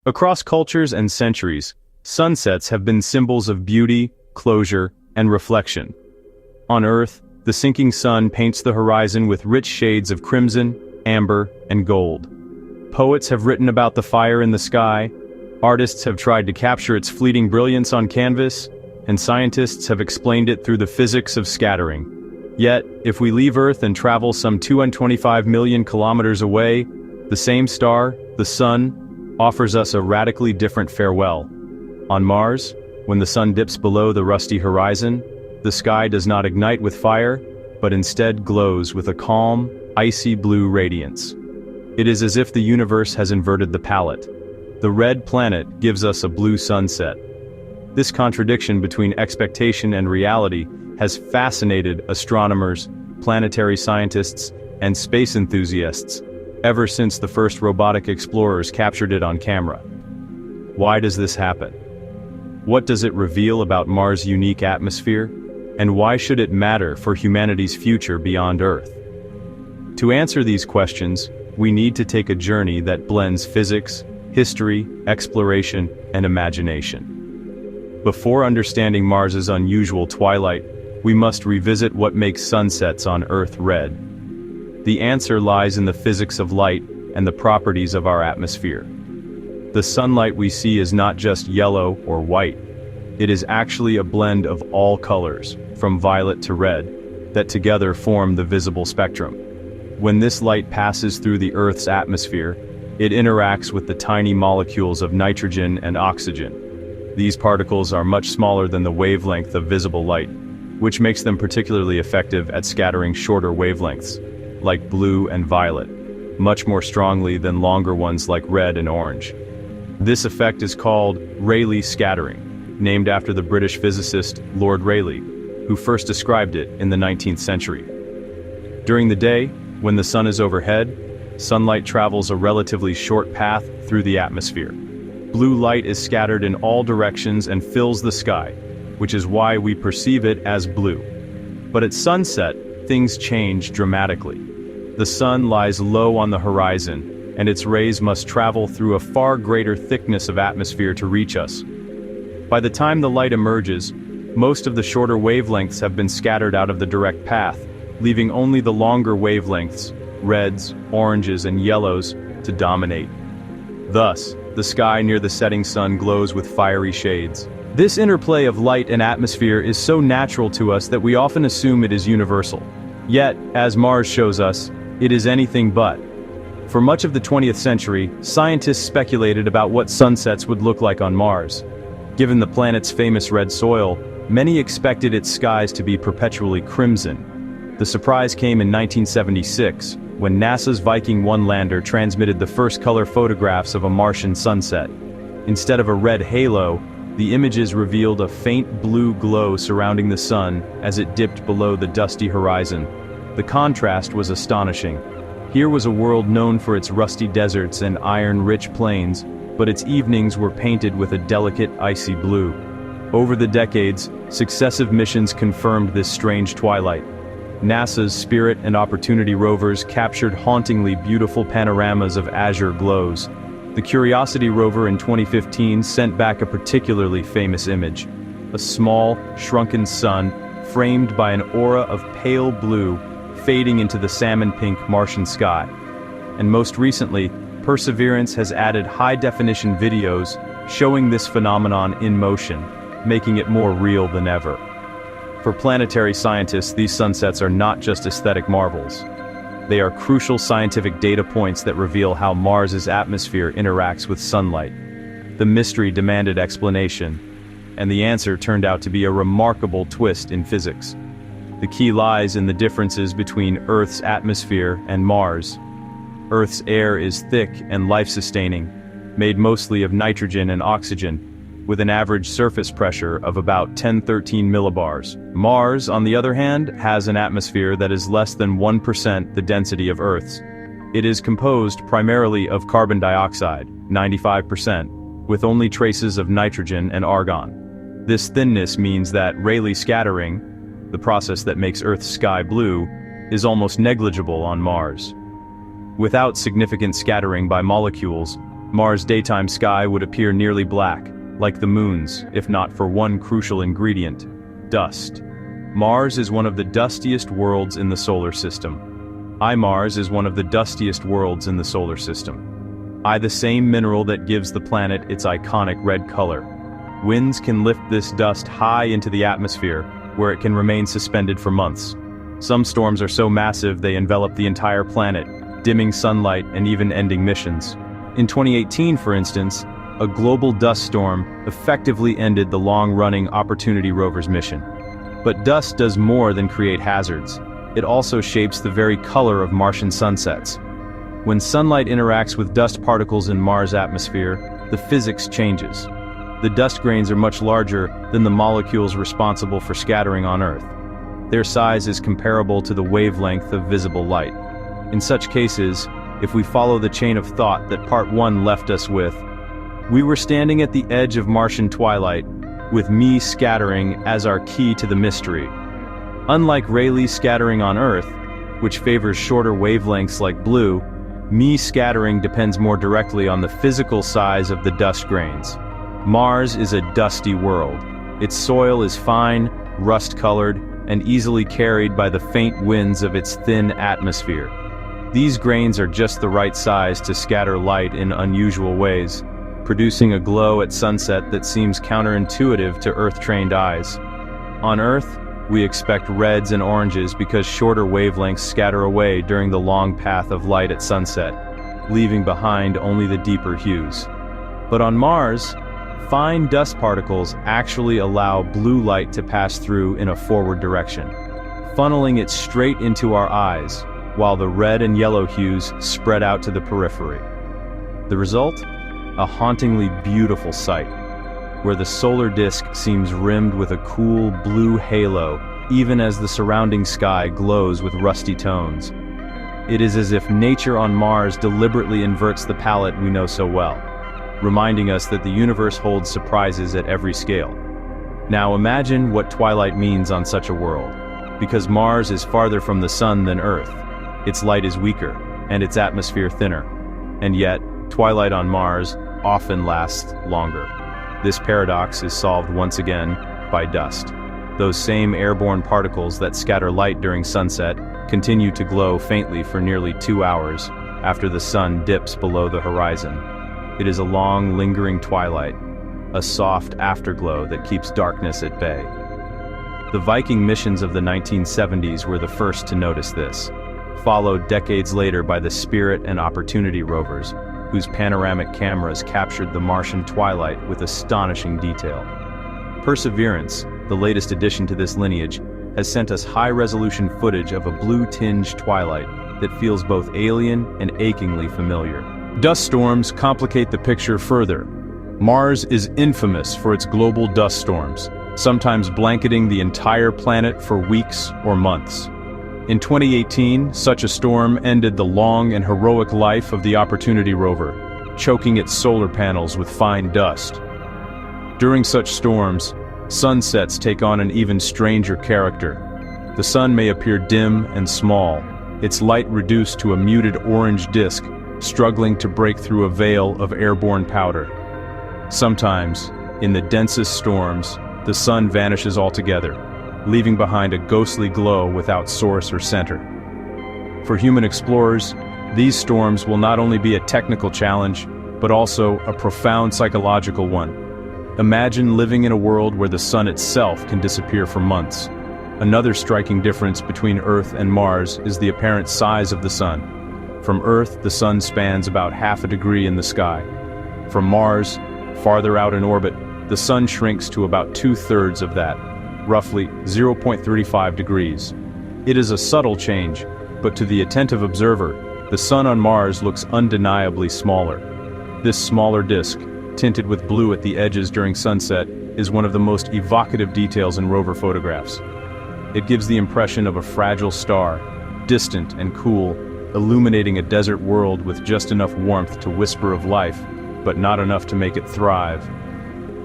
Across cultures and centuries, sunsets have been symbols of beauty, closure, and reflection. On Earth, the sinking sun paints the horizon with rich shades of crimson, amber, and gold. Poets have written about the fire in the sky, artists have tried to capture its fleeting brilliance on canvas, and scientists have explained it through the physics of scattering. Yet, if we leave Earth and travel some 225 million kilometers away, the same star, the Sun, offers us a radically different farewell. On Mars, when the sun dips below the rusty horizon, the sky does not ignite with fire, but instead glows with a calm, icy blue radiance. It is as if the universe has inverted the palette. The red planet gives us a blue sunset. This contradiction between expectation and reality has fascinated astronomers, planetary scientists, and space enthusiasts ever since the first robotic explorers captured it on camera. Why does this happen? What does it reveal about Mars' unique atmosphere? And why should it matter for humanity's future beyond Earth? To answer these questions, we need to take a journey that blends physics, history, exploration, and imagination. Before understanding Mars's unusual twilight, we must revisit what makes sunsets on Earth red. The answer lies in the physics of light and the properties of our atmosphere. The sunlight we see is not just yellow or white. It is actually a blend of all colors, from violet to red, that together form the visible spectrum. When this light passes through the Earth's atmosphere, it interacts with the tiny molecules of nitrogen and oxygen. These particles are much smaller than the wavelength of visible light, which makes them particularly effective at scattering shorter wavelengths, like blue and violet, much more strongly than longer ones like red and orange. This effect is called Rayleigh scattering, named after the British physicist Lord Rayleigh, who first described it in the 19th century. During the day, when the sun is overhead, sunlight travels a relatively short path through the atmosphere. Blue light is scattered in all directions and fills the sky, which is why we perceive it as blue. But at sunset, things change dramatically. The sun lies low on the horizon, and its rays must travel through a far greater thickness of atmosphere to reach us. By the time the light emerges, most of the shorter wavelengths have been scattered out of the direct path, leaving only the longer wavelengths, reds, oranges, and yellows, to dominate. Thus, the sky near the setting sun glows with fiery shades. This interplay of light and atmosphere is so natural to us that we often assume it is universal. Yet, as Mars shows us, it is anything but. For much of the 20th century, scientists speculated about what sunsets would look like on Mars. Given the planet's famous red soil, many expected its skies to be perpetually crimson. The surprise came in 1976, when NASA's Viking 1 lander transmitted the first color photographs of a Martian sunset. Instead of a red halo, the images revealed a faint blue glow surrounding the sun as it dipped below the dusty horizon. The contrast was astonishing. Here was a world known for its rusty deserts and iron-rich plains, but its evenings were painted with a delicate, icy blue. Over the decades, successive missions confirmed this strange twilight. NASA's Spirit and Opportunity rovers captured hauntingly beautiful panoramas of azure glows. The Curiosity rover in 2015 sent back a particularly famous image. A small, shrunken sun, framed by an aura of pale blue, fading into the salmon-pink Martian sky. And most recently, Perseverance has added high-definition videos showing this phenomenon in motion, making it more real than ever. For planetary scientists, these sunsets are not just aesthetic marvels. They are crucial scientific data points that reveal how Mars's atmosphere interacts with sunlight. The mystery demanded explanation, and the answer turned out to be a remarkable twist in physics. The key lies in the differences between Earth's atmosphere and Mars. Earth's air is thick and life-sustaining, made mostly of nitrogen and oxygen, with an average surface pressure of about 1013 millibars. Mars, on the other hand, has an atmosphere that is less than 1% the density of Earth's. It is composed primarily of carbon dioxide, 95%, with only traces of nitrogen and argon. This thinness means that Rayleigh scattering, the process that makes Earth's sky blue, is almost negligible on Mars. Without significant scattering by molecules, Mars' daytime sky would appear nearly black, like the moon's, if not for one crucial ingredient: dust. Mars is one of the dustiest worlds in the solar system. Mars is one of the dustiest worlds in the solar system. The same mineral that gives the planet its iconic red color. Winds can lift this dust high into the atmosphere, where it can remain suspended for months. Some storms are so massive they envelop the entire planet, dimming sunlight and even ending missions. In 2018, for instance, a global dust storm effectively ended the long-running Opportunity rover's mission. But dust does more than create hazards. It also shapes the very color of Martian sunsets. When sunlight interacts with dust particles in Mars' atmosphere, the physics changes. The dust grains are much larger than the molecules responsible for scattering on Earth. Their size is comparable to the wavelength of visible light. In such cases, if we follow the chain of thought that Part 1 left us with, we were standing at the edge of Martian twilight, with me scattering as our key to the mystery. Unlike Rayleigh's scattering on Earth, which favors shorter wavelengths like blue, me scattering depends more directly on the physical size of the dust grains. Mars is a dusty world. Its soil is fine, rust-colored, and easily carried by the faint winds of its thin atmosphere. These grains are just the right size to scatter light in unusual ways, producing a glow at sunset that seems counterintuitive to Earth-trained eyes. On Earth, we expect reds and oranges because shorter wavelengths scatter away during the long path of light at sunset, leaving behind only the deeper hues. But on Mars, fine dust particles actually allow blue light to pass through in a forward direction, funneling it straight into our eyes, while the red and yellow hues spread out to the periphery. The result? A hauntingly beautiful sight, where the solar disk seems rimmed with a cool blue halo, even as the surrounding sky glows with rusty tones. It is as if nature on Mars deliberately inverts the palette we know so well, reminding us that the universe holds surprises at every scale. Now imagine what twilight means on such a world. Because Mars is farther from the sun than Earth, its light is weaker, and its atmosphere thinner. And yet, twilight on Mars often lasts longer. This paradox is solved once again by dust. Those same airborne particles that scatter light during sunset continue to glow faintly for nearly 2 hours after the sun dips below the horizon. It is a long, lingering twilight, a soft afterglow that keeps darkness at bay. The Viking missions of the 1970s were the first to notice this, followed decades later by the Spirit and Opportunity rovers, whose panoramic cameras captured the Martian twilight with astonishing detail. Perseverance, the latest addition to this lineage, has sent us high-resolution footage of a blue-tinged twilight that feels both alien and achingly familiar. Dust storms complicate the picture further. Mars is infamous for its global dust storms, sometimes blanketing the entire planet for weeks or months. In 2018, such a storm ended the long and heroic life of the Opportunity rover, choking its solar panels with fine dust. During such storms, sunsets take on an even stranger character. The sun may appear dim and small, its light reduced to a muted orange disk, struggling to break through a veil of airborne powder. Sometimes, in the densest storms, the sun vanishes altogether, leaving behind a ghostly glow without source or center. For human explorers, these storms will not only be a technical challenge, but also a profound psychological one. Imagine living in a world where the sun itself can disappear for months. Another striking difference between Earth and Mars is the apparent size of the sun. From Earth, the sun spans about half a degree in the sky. From Mars, farther out in orbit, the sun shrinks to about 2/3 of that, roughly 0.35 degrees. It is a subtle change, but to the attentive observer, the sun on Mars looks undeniably smaller. This smaller disk, tinted with blue at the edges during sunset, is one of the most evocative details in rover photographs. It gives the impression of a fragile star, distant and cool, illuminating a desert world with just enough warmth to whisper of life, but not enough to make it thrive.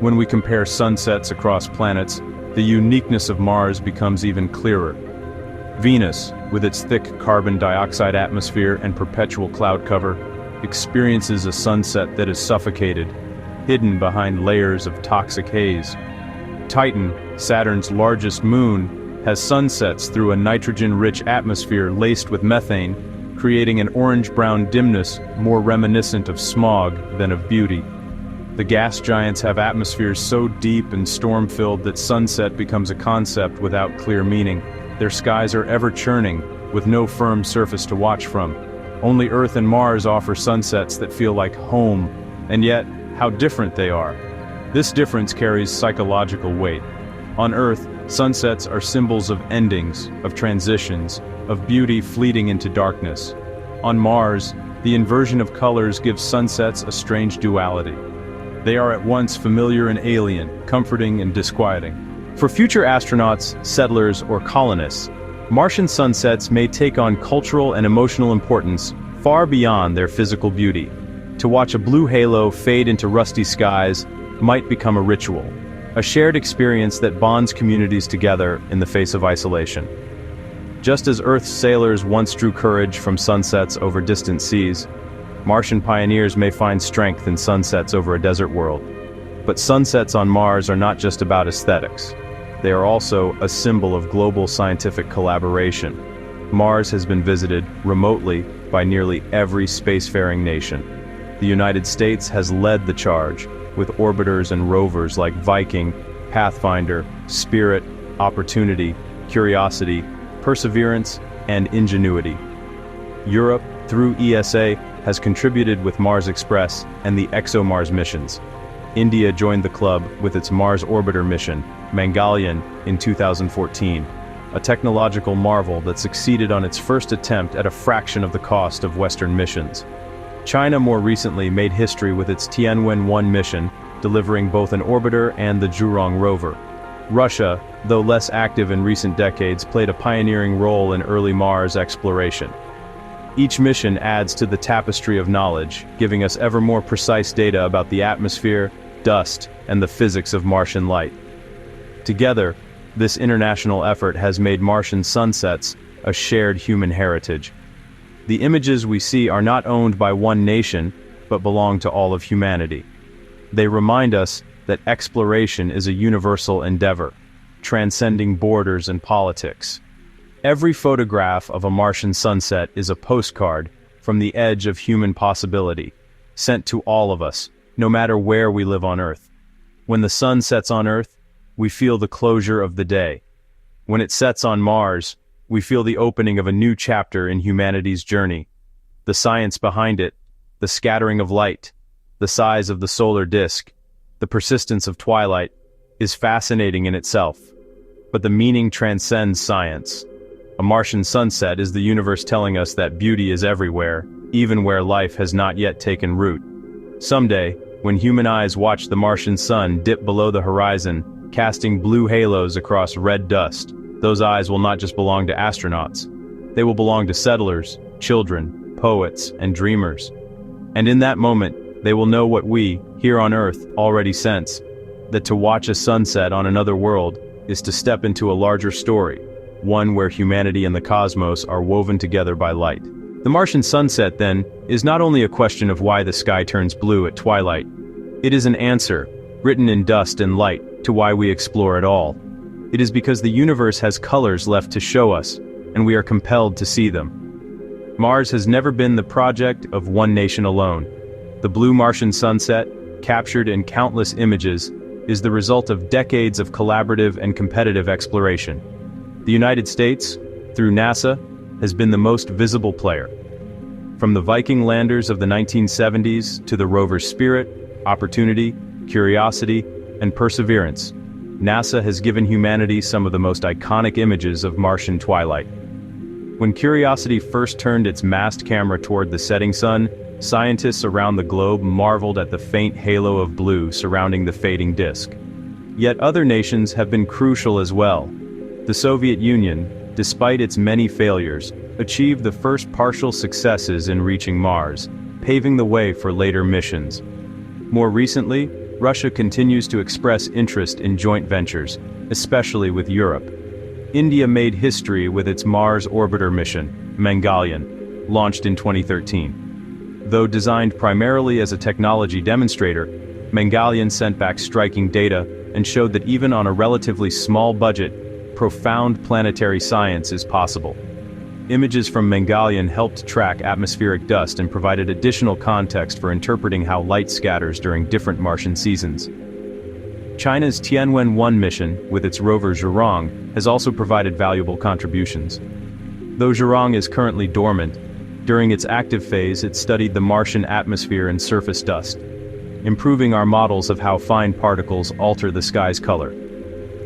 When we compare sunsets across planets, the uniqueness of Mars becomes even clearer. Venus, with its thick carbon dioxide atmosphere and perpetual cloud cover, experiences a sunset that is suffocated, hidden behind layers of toxic haze. Titan, Saturn's largest moon, has sunsets through a nitrogen-rich atmosphere laced with methane, creating an orange-brown dimness more reminiscent of smog than of beauty. The gas giants have atmospheres so deep and storm-filled that sunset becomes a concept without clear meaning. Their skies are ever-churning, with no firm surface to watch from. Only Earth and Mars offer sunsets that feel like home, and yet, how different they are. This difference carries psychological weight. On Earth, sunsets are symbols of endings, of transitions, of beauty fleeting into darkness. On Mars, the inversion of colors gives sunsets a strange duality. They are at once familiar and alien, comforting and disquieting. For future astronauts, settlers, or colonists, Martian sunsets may take on cultural and emotional importance far beyond their physical beauty. To watch a blue halo fade into rusty skies might become a ritual, a shared experience that bonds communities together in the face of isolation. Just as Earth's sailors once drew courage from sunsets over distant seas, Martian pioneers may find strength in sunsets over a desert world. But sunsets on Mars are not just about aesthetics. They are also a symbol of global scientific collaboration. Mars has been visited remotely by nearly every spacefaring nation. The United States has led the charge, with orbiters and rovers like Viking, Pathfinder, Spirit, Opportunity, Curiosity, Perseverance, and Ingenuity. Europe, through ESA, has contributed with Mars Express and the ExoMars missions. India joined the club with its Mars Orbiter mission, Mangalyaan, in 2014, a technological marvel that succeeded on its first attempt at a fraction of the cost of Western missions. China more recently made history with its Tianwen-1 mission, delivering both an orbiter and the Zhurong rover. Russia, though less active in recent decades, played a pioneering role in early Mars exploration. Each mission adds to the tapestry of knowledge, giving us ever more precise data about the atmosphere, dust, and the physics of Martian light. Together, this international effort has made Martian sunsets a shared human heritage. The images we see are not owned by one nation, but belong to all of humanity. They remind us that exploration is a universal endeavor, transcending borders and politics. Every photograph of a Martian sunset is a postcard from the edge of human possibility, sent to all of us, no matter where we live on Earth. When the sun sets on Earth, we feel the closure of the day. When it sets on Mars, we feel the opening of a new chapter in humanity's journey. The science behind it, the scattering of light, the size of the solar disk, the persistence of twilight, is fascinating in itself. But the meaning transcends science. A Martian sunset is the universe telling us that beauty is everywhere, even where life has not yet taken root. Someday, when human eyes watch the Martian sun dip below the horizon, casting blue halos across red dust, those eyes will not just belong to astronauts. They will belong to settlers, children, poets, and dreamers. And in that moment, they will know what we, here on Earth, already sense, that to watch a sunset on another world is to step into a larger story, one where humanity and the cosmos are woven together by light. The Martian sunset, then, is not only a question of why the sky turns blue at twilight. It is an answer, written in dust and light, to why we explore at all. It is because the universe has colors left to show us, and we are compelled to see them. Mars has never been the project of one nation alone. The blue Martian sunset, captured in countless images, is the result of decades of collaborative and competitive exploration. The United States, through NASA, has been the most visible player. From the Viking landers of the 1970s to the rovers Spirit, Opportunity, Curiosity, and Perseverance, NASA has given humanity some of the most iconic images of Martian twilight. When Curiosity first turned its mast camera toward the setting sun, scientists around the globe marveled at the faint halo of blue surrounding the fading disk. Yet other nations have been crucial as well. The Soviet Union, despite its many failures, achieved the first partial successes in reaching Mars, paving the way for later missions. More recently, Russia continues to express interest in joint ventures, especially with Europe. India made history with its Mars orbiter mission, Mangalyaan, launched in 2013. Though designed primarily as a technology demonstrator, Mangalyaan sent back striking data and showed that even on a relatively small budget, profound planetary science is possible. Images from Mangalyaan helped track atmospheric dust and provided additional context for interpreting how light scatters during different Martian seasons. China's Tianwen-1 mission, with its rover Zhurong, has also provided valuable contributions. Though Zhurong is currently dormant, during its active phase it studied the Martian atmosphere and surface dust, improving our models of how fine particles alter the sky's color.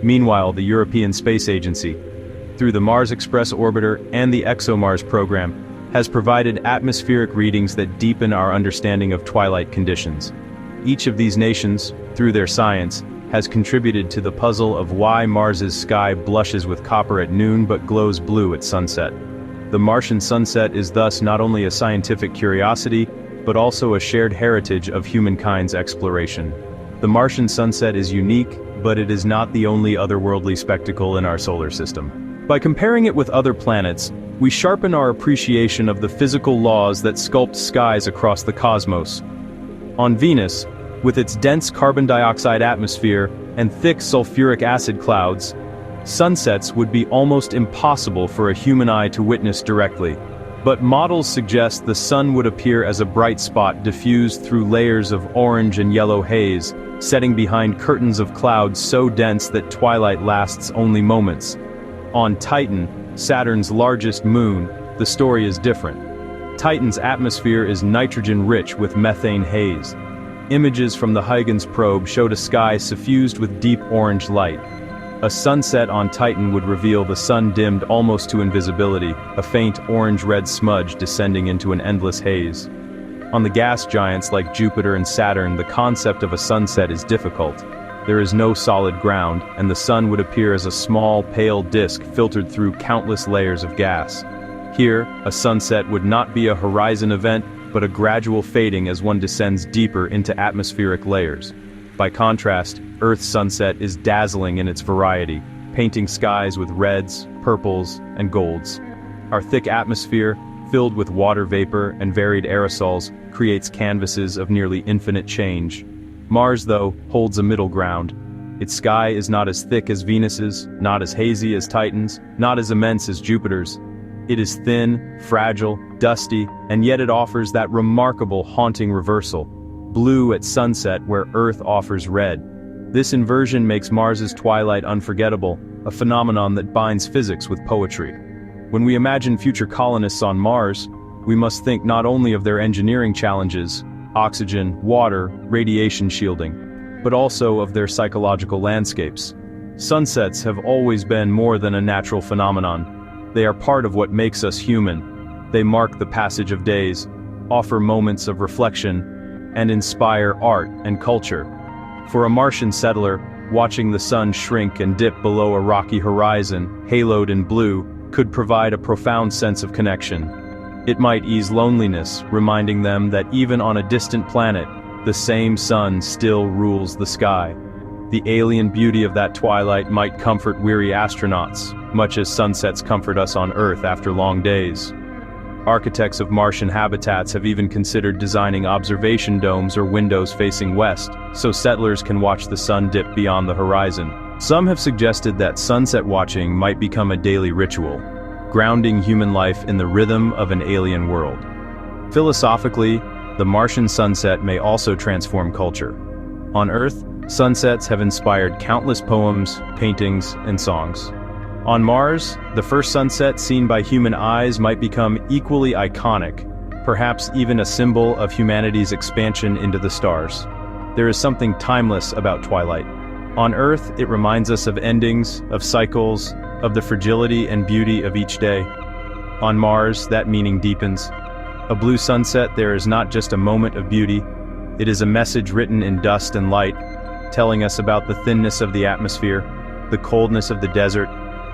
Meanwhile, the European Space Agency, through the Mars Express Orbiter and the ExoMars program, has provided atmospheric readings that deepen our understanding of twilight conditions. Each of these nations, through their science, has contributed to the puzzle of why Mars's sky blushes with copper at noon but glows blue at sunset. The Martian sunset is thus not only a scientific curiosity, but also a shared heritage of humankind's exploration. The Martian sunset is unique, but it is not the only otherworldly spectacle in our solar system. By comparing it with other planets, we sharpen our appreciation of the physical laws that sculpt skies across the cosmos. On Venus, with its dense carbon dioxide atmosphere and thick sulfuric acid clouds, sunsets would be almost impossible for a human eye to witness directly. But models suggest the sun would appear as a bright spot diffused through layers of orange and yellow haze, setting behind curtains of clouds so dense that twilight lasts only moments. On Titan, Saturn's largest moon, the story is different. Titan's atmosphere is nitrogen-rich with methane haze. Images from the Huygens probe showed a sky suffused with deep orange light. A sunset on Titan would reveal the sun dimmed almost to invisibility, a faint orange-red smudge descending into an endless haze. On the gas giants like Jupiter and Saturn, the concept of a sunset is difficult. There is no solid ground, and the sun would appear as a small, pale disk filtered through countless layers of gas. Here, a sunset would not be a horizon event, but a gradual fading as one descends deeper into atmospheric layers. By contrast, Earth's sunset is dazzling in its variety, painting skies with reds, purples, and golds. Our thick atmosphere, filled with water vapor and varied aerosols, creates canvases of nearly infinite change. Mars, though, holds a middle ground. Its sky is not as thick as Venus's, not as hazy as Titan's, not as immense as Jupiter's. It is thin, fragile, dusty, and yet it offers that remarkable, haunting reversal. Blue at sunset where Earth offers red. This inversion makes Mars's twilight unforgettable, a phenomenon that binds physics with poetry. When we imagine future colonists on Mars, we must think not only of their engineering challenges, oxygen, water, radiation shielding, but also of their psychological landscapes. Sunsets have always been more than a natural phenomenon. They are part of what makes us human. They mark the passage of days, offer moments of reflection, and inspire art and culture. For a Martian settler, watching the sun shrink and dip below a rocky horizon, haloed in blue, could provide a profound sense of connection. It might ease loneliness, reminding them that even on a distant planet, the same sun still rules the sky. The alien beauty of that twilight might comfort weary astronauts, much as sunsets comfort us on Earth after long days. Architects of Martian habitats have even considered designing observation domes or windows facing west, so settlers can watch the sun dip beyond the horizon. Some have suggested that sunset watching might become a daily ritual, grounding human life in the rhythm of an alien world. Philosophically, the Martian sunset may also transform culture. On Earth, sunsets have inspired countless poems, paintings, and songs. On Mars, the first sunset seen by human eyes might become equally iconic, perhaps even a symbol of humanity's expansion into the stars. There is something timeless about twilight. On Earth, it reminds us of endings, of cycles, of the fragility and beauty of each day. On Mars, that meaning deepens. A blue sunset there is not just a moment of beauty, it is a message written in dust and light, telling us about the thinness of the atmosphere, the coldness of the desert,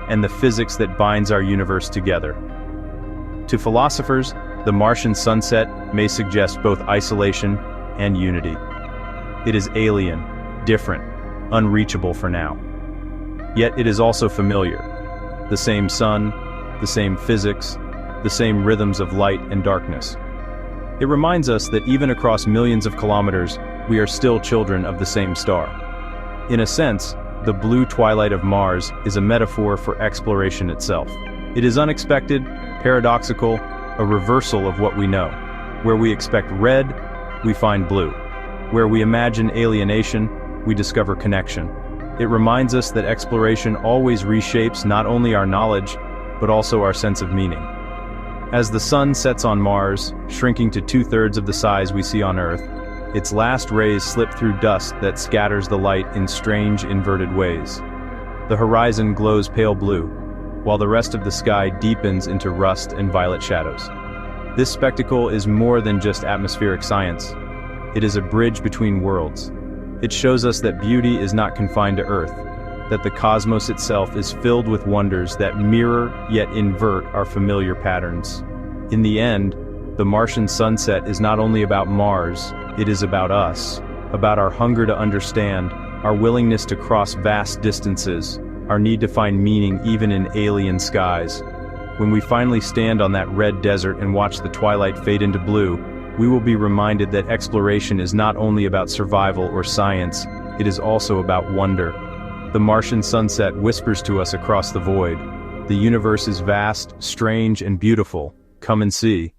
and the physics that binds our universe together. To philosophers, the Martian sunset may suggest both isolation and unity. It is alien, different, unreachable for now. Yet it is also familiar. The same sun, the same physics, the same rhythms of light and darkness. It reminds us that even across millions of kilometers, we are still children of the same star. In a sense, the blue twilight of Mars is a metaphor for exploration itself. It is unexpected, paradoxical, a reversal of what we know. Where we expect red, we find blue. Where we imagine alienation, we discover connection. It reminds us that exploration always reshapes not only our knowledge, but also our sense of meaning. As the sun sets on Mars, shrinking to 2/3 of the size we see on Earth, its last rays slip through dust that scatters the light in strange, inverted ways. The horizon glows pale blue, while the rest of the sky deepens into rust and violet shadows. This spectacle is more than just atmospheric science. It is a bridge between worlds. It shows us that beauty is not confined to Earth, that the cosmos itself is filled with wonders that mirror yet invert our familiar patterns. In the end, the Martian sunset is not only about Mars, it is about us, about our hunger to understand, our willingness to cross vast distances, our need to find meaning even in alien skies. When we finally stand on that red desert and watch the twilight fade into blue, we will be reminded that exploration is not only about survival or science, it is also about wonder. The Martian sunset whispers to us across the void. The universe is vast, strange, and beautiful. Come and see.